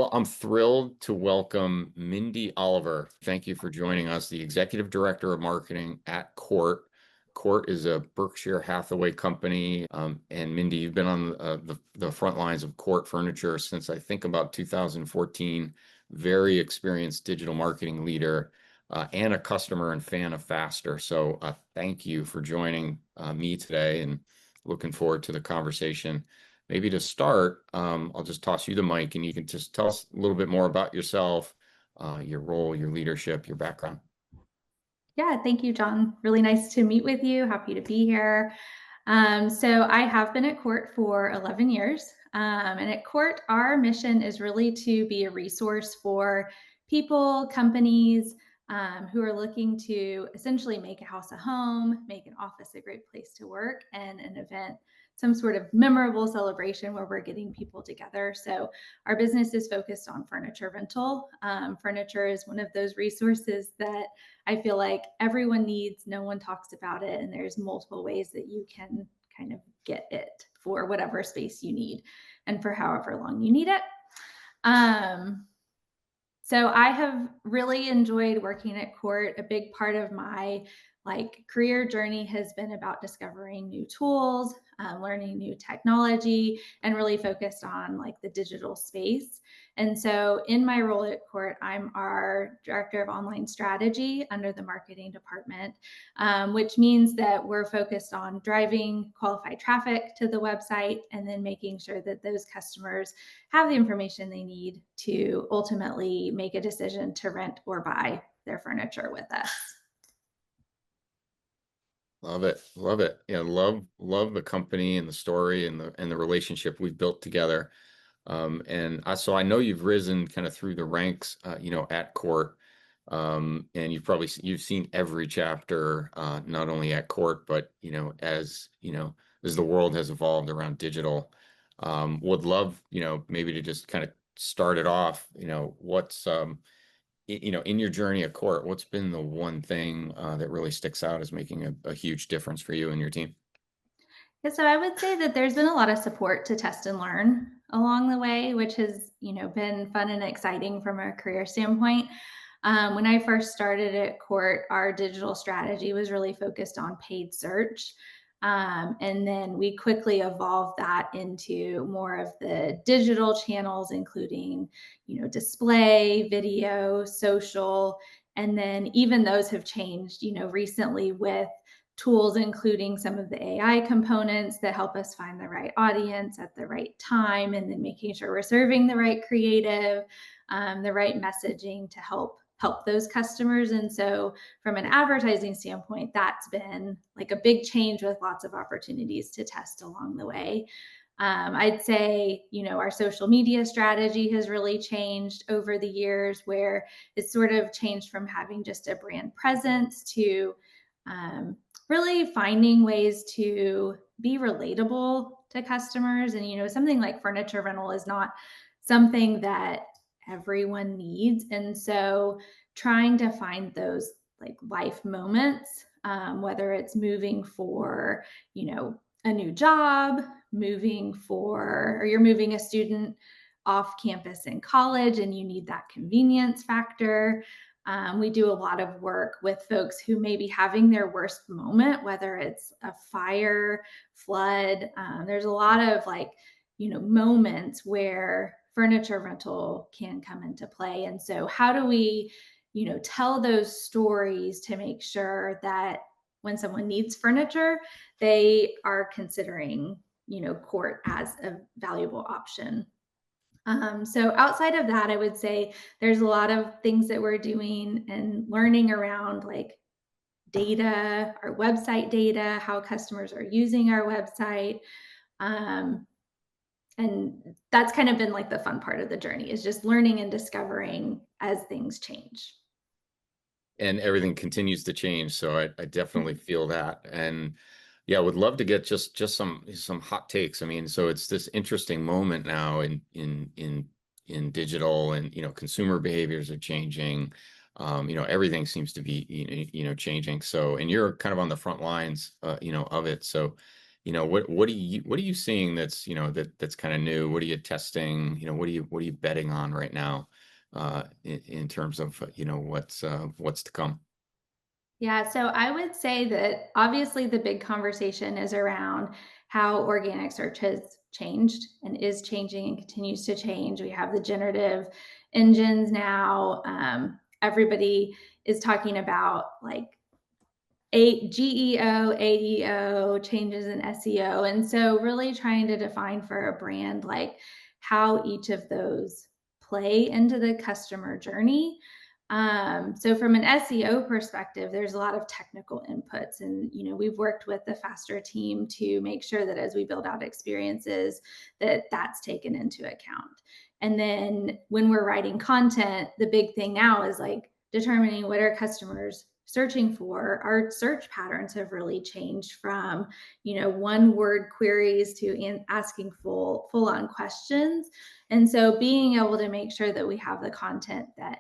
Well, I'm thrilled to welcome Mindy Oliver. Thank you for joining us, the Executive Director of Marketing at Cort. Cort is a Berkshire Hathaway company. And Mindy, you've been on the front lines of Cort Furniture since I think about 2014. Very experienced digital marketing leader and a customer and fan of Fastr. So thank you for joining me today and looking forward to the conversation. Maybe to start, I'll just toss you the mic and you can just tell us a little bit more about yourself, your role, your leadership, your background. Yeah, thank you, John. Really nice to meet with you. Happy to be here. So I have been at Cort for 11 years. And at Cort, our mission is really to be a resource for people, companies who are looking to essentially make a house a home, make an office a great place to work, and an event some sort of memorable celebration where we're getting people together. So our business is focused on furniture rental. Furniture is one of those resources that I feel like everyone needs, no one talks about it, and there's multiple ways that you can kind of get it for whatever space you need and for however long you need it. So I have really enjoyed working at Cort. A big part of my career journey has been about discovering new tools, learning new technology, and really focused on the digital space. And so in my role at Cort, I'm our director of online strategy under the marketing department, which means that we're focused on driving qualified traffic to the website and then making sure that those customers have the information they need to ultimately make a decision to rent or buy their furniture with us. Love it. Love it. Yeah, love the company and the story and the relationship we've built together. So I know you've risen kind of through the ranks, at Cort. And you've seen every chapter, not only at Cort, but as the world has evolved around digital. Would love, maybe to just kind of start it off, what's in your journey at Cort, what's been the one thing that really sticks out as making a huge difference for you and your team? Yeah, so I would say that there's been a lot of support to test and learn along the way, which has, been fun and exciting from a career standpoint. When I first started at Cort, our digital strategy was really focused on paid search. And then we quickly evolved that into more of the digital channels, including, display, video, social. And then even those have changed, recently with tools, including some of the AI components that help us find the right audience at the right time, and then making sure we're serving the right creative, the right messaging to help those customers. And so from an advertising standpoint, that's been a big change with lots of opportunities to test along the way. I'd say, our social media strategy has really changed over the years, where it's sort of changed from having just a brand presence to really finding ways to be relatable to customers. And, something like furniture rental is not something that everyone needs. And so trying to find those life moments, whether it's moving for, a new job, or you're moving a student off campus in college and you need that convenience factor. We do a lot of work with folks who may be having their worst moment, whether it's a fire, flood. There's a lot of moments where furniture rental can come into play. And so how do we, tell those stories to make sure that when someone needs furniture, they are considering, Cort as a valuable option. So outside of that, I would say there's a lot of things that we're doing and learning around data, our website data, how customers are using our website. And that's kind of been the fun part of the journey, is just learning and discovering as things change. And everything continues to change, so I definitely feel that. And yeah, would love to get just some hot takes. I mean, so it's this interesting moment now in digital, and consumer behaviors are changing. Everything seems to be changing. So, and you're kind of on the front lines of it. So what are you seeing that's, that's kind of new? What are you testing? What are you betting on right now, in terms of, what's to come? Yeah, so I would say that obviously the big conversation is around how organic search has changed and is changing and continues to change. We have the generative engines now. Everybody is talking about like GEO, AEO, changes in SEO. And so, really trying to define for a brand like how each of those play into the customer journey. So, from an SEO perspective, there's a lot of technical inputs, and we've worked with the Fastr team to make sure that as we build out experiences, that that's taken into account. And then when we're writing content, the big thing now is like determining what our customers searching for. Our search patterns have really changed from one word queries to asking full on questions. And so being able to make sure that we have the content that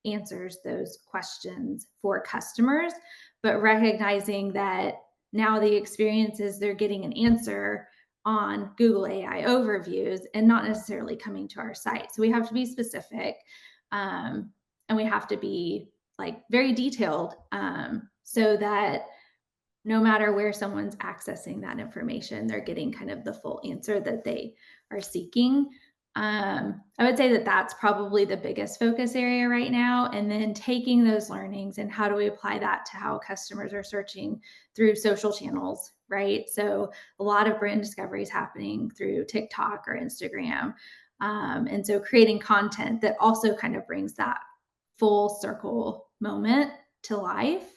answers those questions for customers, but recognizing that now the experiences they're getting an answer on Google AI overviews and not necessarily coming to our site. So we have to be specific, and we have to be like very detailed, so that no matter where someone's accessing that information, they're getting kind of the full answer that they are seeking. I would say that that's probably the biggest focus area right now. And then taking those learnings and how do we apply that to how customers are searching through social channels, right? So a lot of brand discovery is happening through TikTok or Instagram. And so creating content that also kind of brings that full circle moment to life.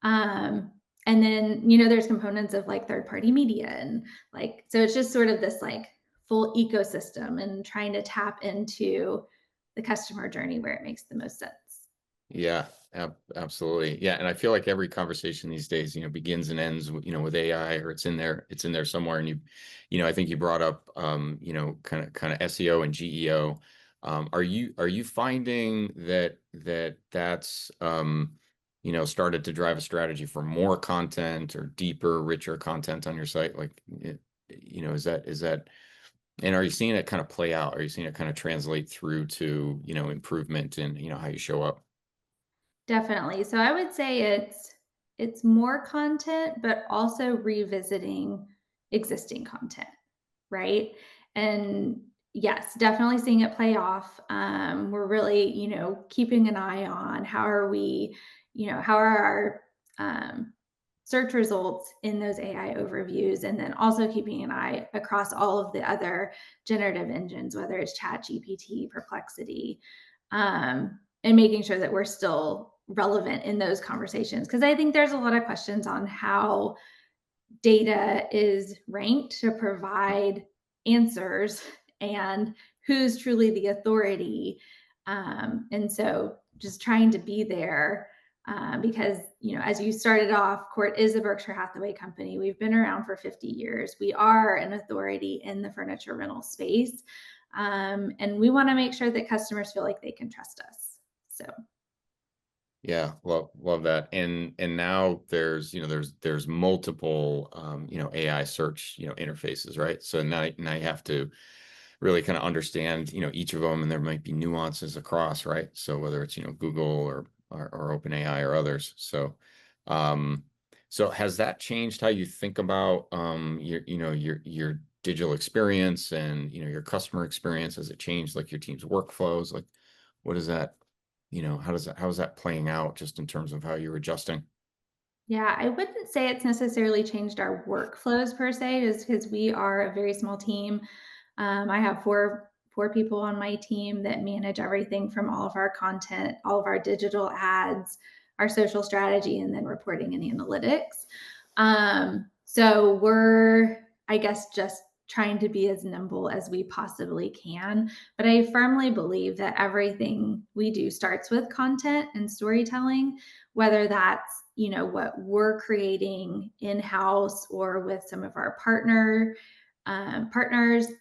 And then, there's components of like third party media and like, so it's just sort of this like full ecosystem and trying to tap into the customer journey where it makes the most sense. Yeah, absolutely. Yeah, and I feel like every conversation these days, begins and ends with, with AI, or it's in there somewhere. And I think you brought up, kind of SEO and GEO. Are you finding that's started to drive a strategy for more content or deeper, richer content on your site? Like, is that, and are you seeing it kind of play out? Are you seeing it kind of translate through to, improvement in, how you show up? Definitely. So I would say it's more content, but also revisiting existing content, right? And yes, definitely seeing it play off. We're really, keeping an eye on how are we, how are our search results in those AI overviews, and then also keeping an eye across all of the other generative engines, whether it's Chat GPT, Perplexity, and making sure that we're still relevant in those conversations. Because I think there's a lot of questions on how data is ranked to provide answers and who's truly the authority. And so just trying to be there, because, as you started off, Cort is a Berkshire Hathaway company. We've been around for 50 years. We are an authority in the furniture rental space. And we want to make sure that customers feel like they can trust us. So Yeah, love that. And now there's multiple, AI search, interfaces, right? So now you have to really kind of understand, each of them, and there might be nuances across, right? So whether it's, Google or OpenAI or others. Um, so has that changed how you think about, your digital experience and, your customer experience? Has it changed like your team's workflows? Like, what is that? How is that playing out just in terms of how you're adjusting? yeah, I wouldn't say it's necessarily changed our workflows per se, just because we are a very small team. I have four people on my team that manage everything from all of our content, all of our digital ads, our social strategy, and then reporting and analytics. So we're, I guess, just trying to be as nimble as we possibly can. But I firmly believe that everything we do starts with content and storytelling, whether that's what we're creating in house or with some of our partners,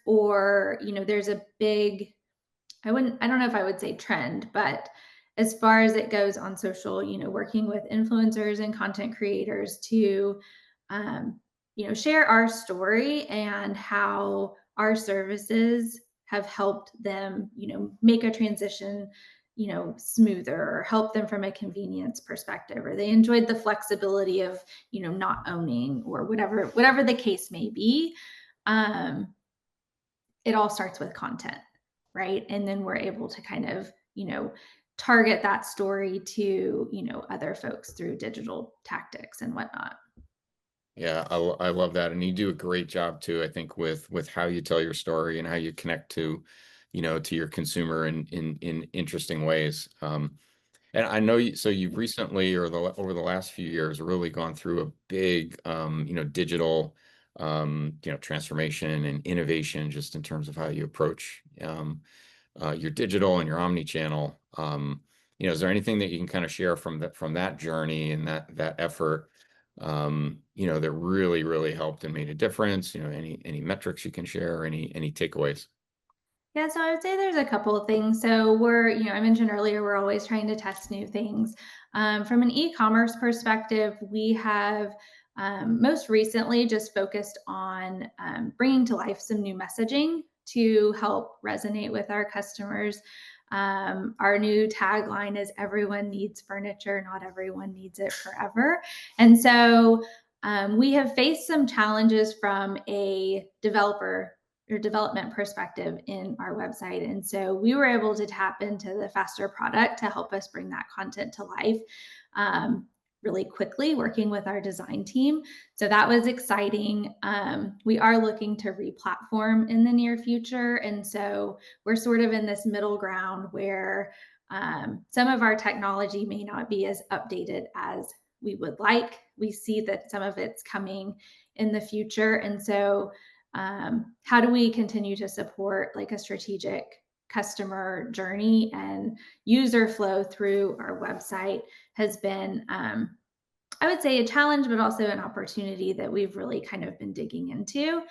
or there's a big, I don't know if I would say trend, but as far as it goes on social, working with influencers and content creators to share our story and how our services have helped them, make a transition, smoother, or help them from a convenience perspective, or they enjoyed the flexibility of, not owning, or whatever the case may be. Um, it all starts with content, right? And then we're able to kind of, target that story to, other folks through digital tactics and whatnot. Yeah, I love that, and you do a great job too, I think, with how you tell your story and how you connect to, to your consumer in interesting ways. And I know so you've recently, or over the last few years, really gone through a big, digital, transformation and innovation, just in terms of how you approach, your digital and your omni-channel. Is there anything that you can kind of share from that journey and that effort, that really helped and made a difference? Any metrics you can share, any takeaways? Yeah, so I would say there's a couple of things. So I mentioned earlier, we're always trying to test new things. From an e-commerce perspective, we have most recently just focused on bringing to life some new messaging to help resonate with our customers. Our new tagline is "Everyone needs furniture, not everyone needs it forever." And so we have faced some challenges from a developer or development perspective in our website. And so we were able to tap into the Fastr product to help us bring that content to life really quickly, working with our design team. So that was exciting. We are looking to re-platform in the near future. And so we're sort of in this middle ground where some of our technology may not be as updated as we would like. We see that some of it's coming in the future. And so how do we continue to support like a strategic customer journey and user flow through our website has been, I would say, a challenge, but also an opportunity that we've really kind of been digging into.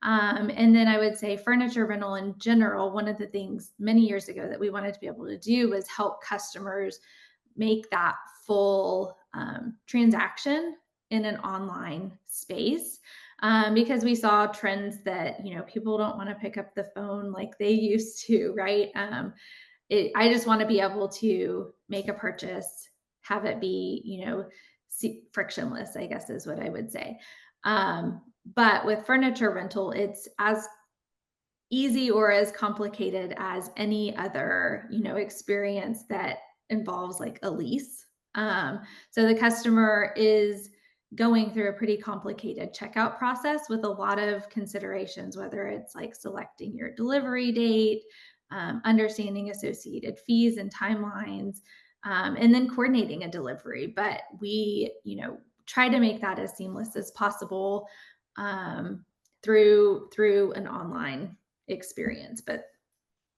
And then I would say furniture rental in general, one of the things many years ago that we wanted to be able to do was help customers make that full transaction in an online space, because we saw trends that people don't want to pick up the phone like they used to, right? I just want to be able to make a purchase, have it be frictionless, I guess is what I would say. But with furniture rental, it's as easy or as complicated as any other, experience that involves like a lease. So the customer is going through a pretty complicated checkout process with a lot of considerations, whether it's like selecting your delivery date, understanding associated fees and timelines, and then coordinating a delivery. But we, try to make that as seamless as possible through an online experience, but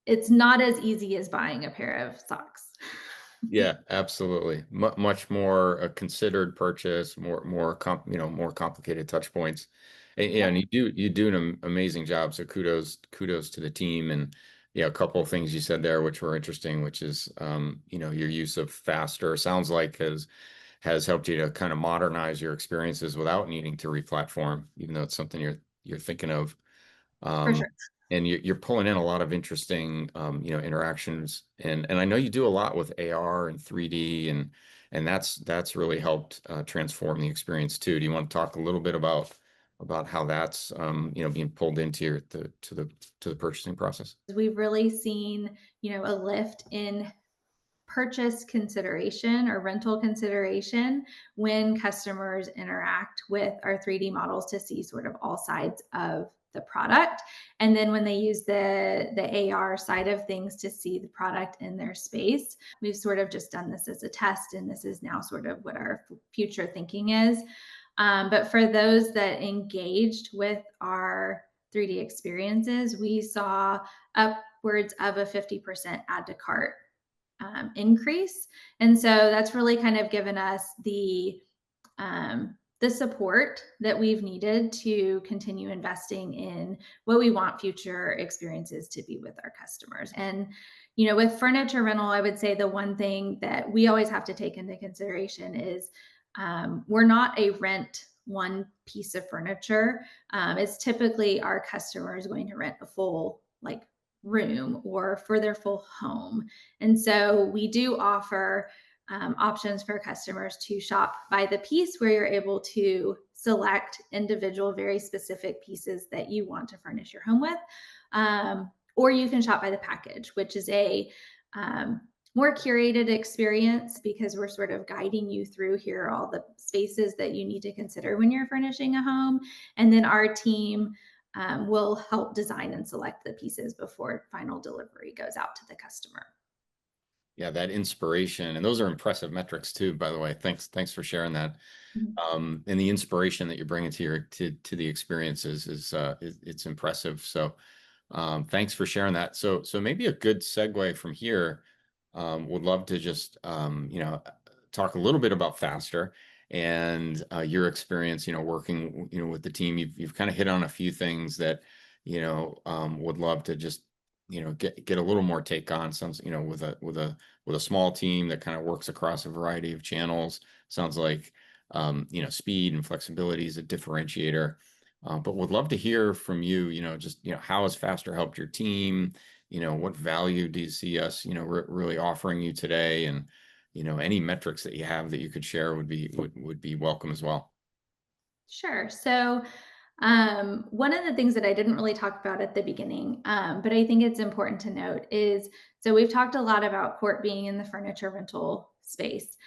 it's not as easy as buying a pair of socks. Yeah, absolutely. Much more a considered purchase, more complicated touch points. Yeah, Yep, and you do an amazing job. So kudos to the team. And yeah, a couple of things you said there which were interesting, which is your use of Faster sounds like has helped you to kind of modernize your experiences without needing to replatform, even though it's something you're thinking of. for Um, sure. and you're pulling in a lot of interesting, interactions, and I know you do a lot with AR and 3D, and that's really helped transform the experience too. Do you want to talk a little bit about how that's being pulled into to the purchasing process? We've really seen, a lift in purchase consideration or rental consideration when customers interact with our 3D models to see sort of all sides of the product. And then when they use the AR side of things to see the product in their space, we've sort of just done this as a test, and this is now sort of what our future thinking is. But for those that engaged with our 3D experiences, we saw upwards of a 50% add to cart increase. And so that's really kind of given us the support that we've needed to continue investing in what we want future experiences to be with our customers. And with furniture rental, I would say the one thing that we always have to take into consideration is we're not a rent one piece of furniture. It's typically our customer is going to rent a full like room or for their full home. And so we do offer options for customers to shop by the piece where you're able to select individual, very specific pieces that you want to furnish your home with. Or you can shop by the package, which is a more curated experience because we're sort of guiding you through here are all the spaces that you need to consider when you're furnishing a home. And then our team will help design and select the pieces before final delivery goes out to the customer. Yeah, that inspiration, and those are impressive metrics too, by the way. Thanks for sharing that. Mhm. And the inspiration that you're bringing to your to the experiences it's impressive. So thanks for sharing that. So maybe a good segue from here. Would love to just talk a little bit about Fastr and your experience, working, with the team. You've kind of hit on a few things that, would love to just, get a little more take on. Sounds, with a small team that kind of works across a variety of channels. Sounds like speed and flexibility is a differentiator. But would love to hear from you, just, how has Fastr helped your team? What value do you see us, really offering you today? And, any metrics that you have that you could share would be welcome as well. Sure. So, one of the things that I didn't really talk about at the beginning, but I think it's important to note is so we've talked a lot about Cort being in the furniture rental space.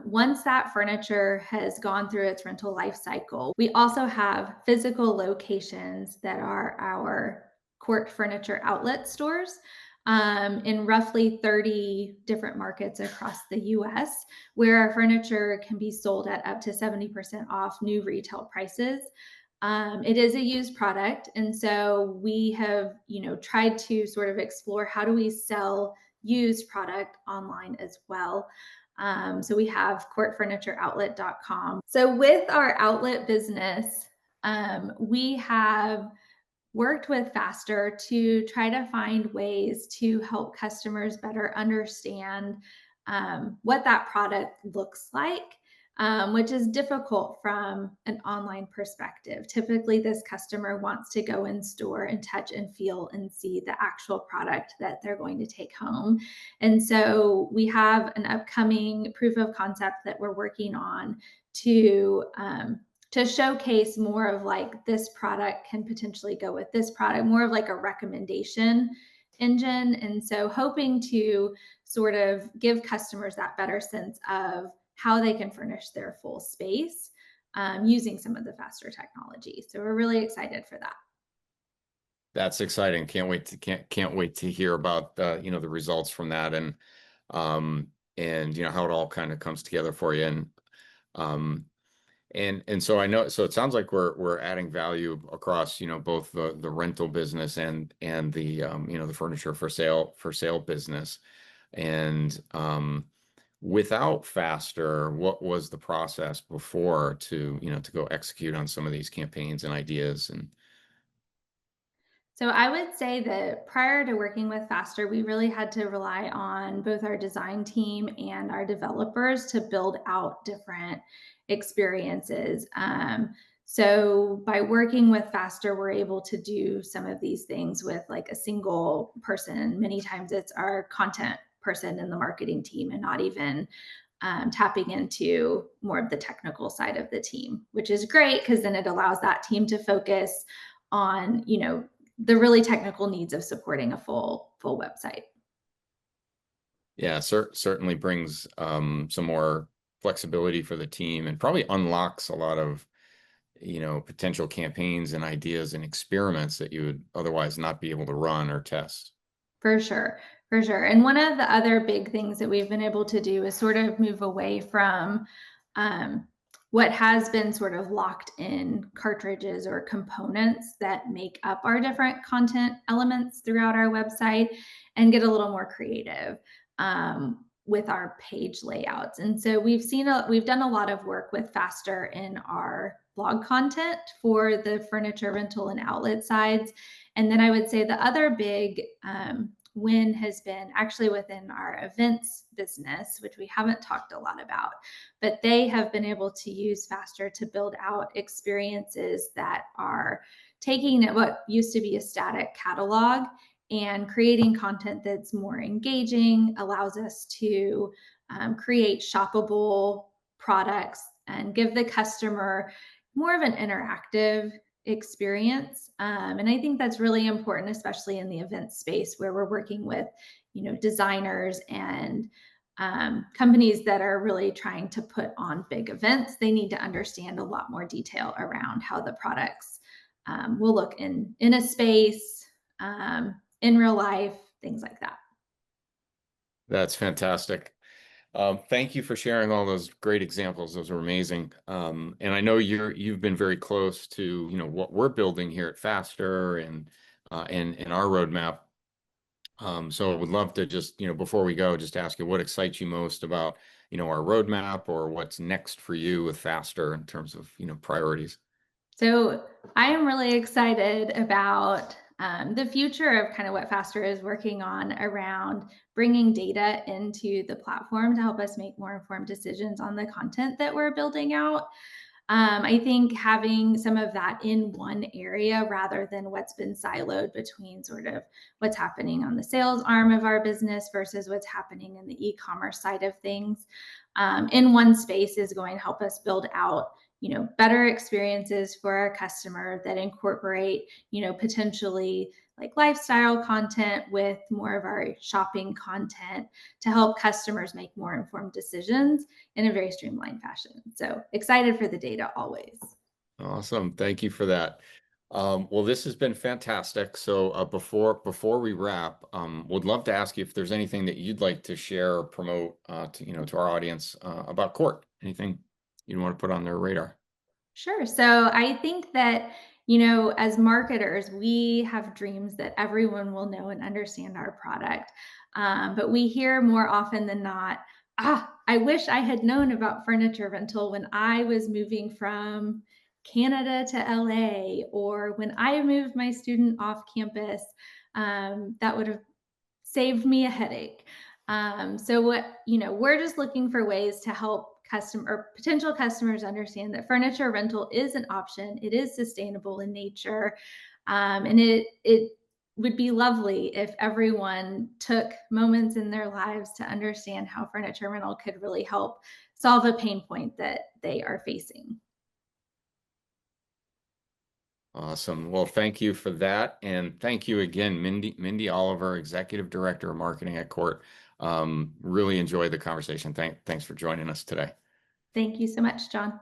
Once that furniture has gone through its rental life cycle, we also have physical locations that are our Cort Furniture outlet stores in roughly 30 different markets across the US, where our furniture can be sold at up to 70% off new retail prices. It is a used product. And so we have, tried to sort of explore how do we sell used product online as well. So we have cortfurnitureoutlet.com. So with our outlet business, we have worked with Fastr to try to find ways to help customers better understand what that product looks like, which is difficult from an online perspective. Typically, this customer wants to go in store and touch and feel and see the actual product that they're going to take home. And so we have an upcoming proof of concept that we're working on to showcase more of like this product can potentially go with this product, more of like a recommendation engine. And so hoping to sort of give customers that better sense of how they can furnish their full space using some of the Fastr technology. So we're really excited for that. That's exciting. Can't wait to hear about the results from that, and how it all kind of comes together for you. And so I know, so it sounds like we're adding value across, both the rental business and the furniture for sale business. And without Fastr, what was the process before to go execute on some of these campaigns and ideas? And So I would say that prior to working with Fastr, we really had to rely on both our design team and our developers to build out different experiences. So by working with Fastr, we're able to do some of these things with like a single person. Many times it's our content person in the marketing team and not even tapping into more of the technical side of the team, which is great because then it allows that team to focus on, the really technical needs of supporting a full website. yeah, certainly brings some more flexibility for the team and probably unlocks a lot of potential campaigns and ideas and experiments that you would otherwise not be able to run or test. For sure. For sure. And one of the other big things that we've been able to do is sort of move away from um, what has been sort of locked in cartridges or components that make up our different content elements throughout our website and get a little more creative with our page layouts. And so we've done a lot of work with Fastr in our blog content for the furniture rental and outlet sides. And then I would say the other big win has been actually within our events business, which we haven't talked a lot about, but they have been able to use Fastr to build out experiences that are taking what used to be a static catalog and creating content that's more engaging, allows us to create shoppable products and give the customer more of an interactive experience. And I think that's really important, especially in the event space where we're working with, designers and companies that are really trying to put on big events. They need to understand a lot more detail around how the products will look in a space, in real life, things like that. That's fantastic. Thank you for sharing all those great examples. Those are amazing. And I know you've been very close to, what we're building here at Fastr and our roadmap. So I would love to just, before we go, just ask you what excites you most about, our roadmap or what's next for you with Fastr in terms of, priorities. So I am really excited about the future of kind of what Fastr is working on around bringing data into the platform to help us make more informed decisions on the content that we're building out. I think having some of that in one area rather than what's been siloed between sort of what's happening on the sales arm of our business versus what's happening in the e-commerce side of things in one space is going to help us build out better experiences for our customer that incorporate potentially like lifestyle content with more of our shopping content to help customers make more informed decisions in a very streamlined fashion. So excited for the data always. Awesome. Thank you for that. Well, this has been fantastic. So before we wrap, would love to ask you if there's anything that you'd like to share or promote to our audience about Cort. Anything you want to put on their radar? Sure. So I think that, as marketers, we have dreams that everyone will know and understand our product. But we hear more often than not, I wish I had known about furniture rental when I was moving from Canada to LA, or when I moved my student off campus. That would have saved me a headache. So what, we're just looking for ways to help customer or potential customers understand that furniture rental is an option. It is sustainable in nature. And it would be lovely if everyone took moments in their lives to understand how furniture rental could really help solve a pain point that they are facing. Awesome. Well, thank you for that. And thank you again, Mindy Oliver, Executive Director of Marketing at Cort. Really enjoyed the conversation. Thanks for joining us today. Thank you so much, John.